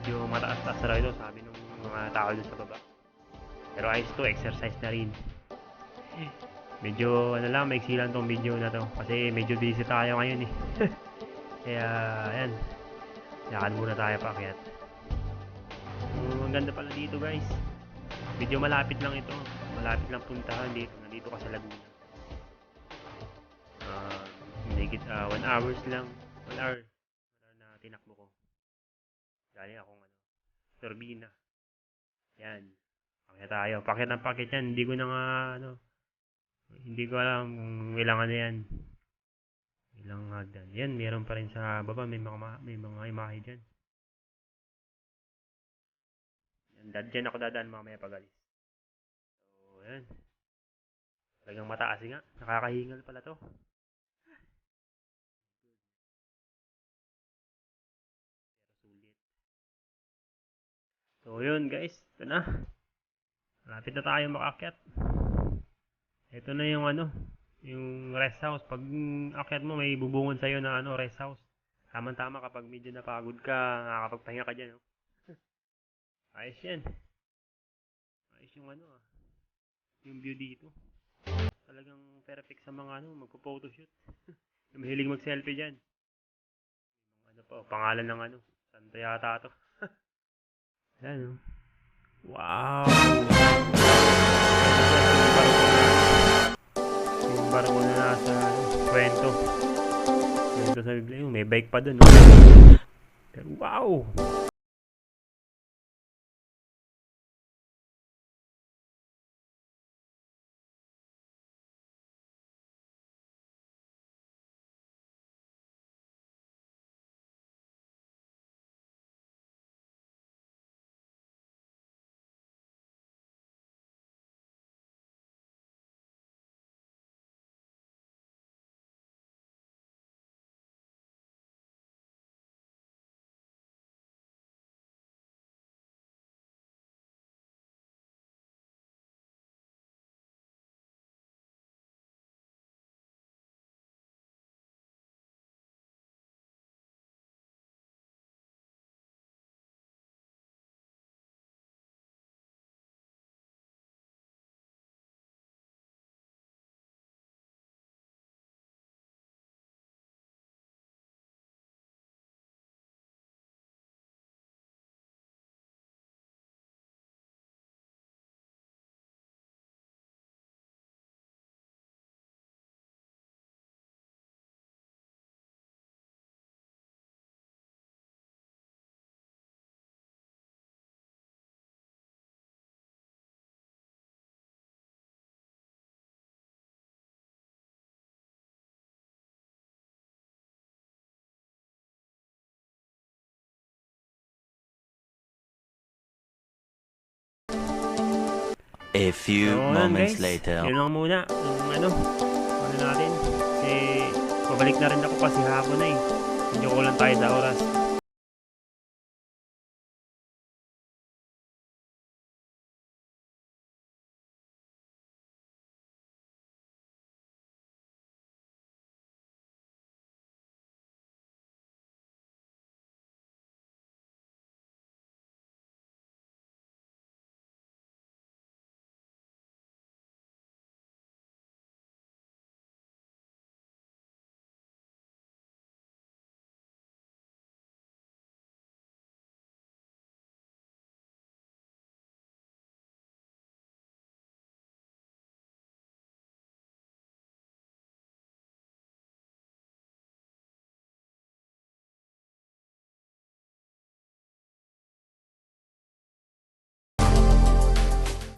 medyo mataas-taas raw ito, sabi ng mga tao dun sa baba. Pero ayos to, exercise na rin. Medyo ano lang, maiksi lang tong video na to kasi medyo busy tayo ngayon eh. Kaya ayan, lakad muna tayo paakyat. So, ang ganda pala dito guys. Medyo malapit lang ito, malapit lang puntahan dito. Nandito ka sa Laguna. Higit 1 hours lang, 1 hour na tinakbo ko. Galing akong turbina. Yan. Pakyat tayo. Pakyat ng pakyat yan. Hindi ko na nga hindi ko alam kung ilang yan. Ilang hagdan. Yan, meron pa rin sa baba. May mga imahe dyan. Yan, dyan ako dadaan mamaya pag alis. So, yan. Talagang mataas nga. Nakakahingal pala to. So, yun guys. Ito na. Malapit na tayo makakyat. Ito na yung yung rest house. Pag akyat mo, may bubungon sa'yo na rest house. Tama-tama kapag medyo napagod ka, nakakapagpahinga ka dyan. Ayos yan. Ayos yung yung view dito. Talagang perfect sa mga magpo-photoshoot. Yung mahilig mag-selfie dyan. Pangalan ng Santa yata to. Ayan wow! Yung barko na nasa kwento sa bigla may bike pa dun. Pero wow! A few moments guys, later. yun lang muna. Natin. Kasi, pabalik na rin ako kasi hapon na eh. Medyo kulang tayo sa oras.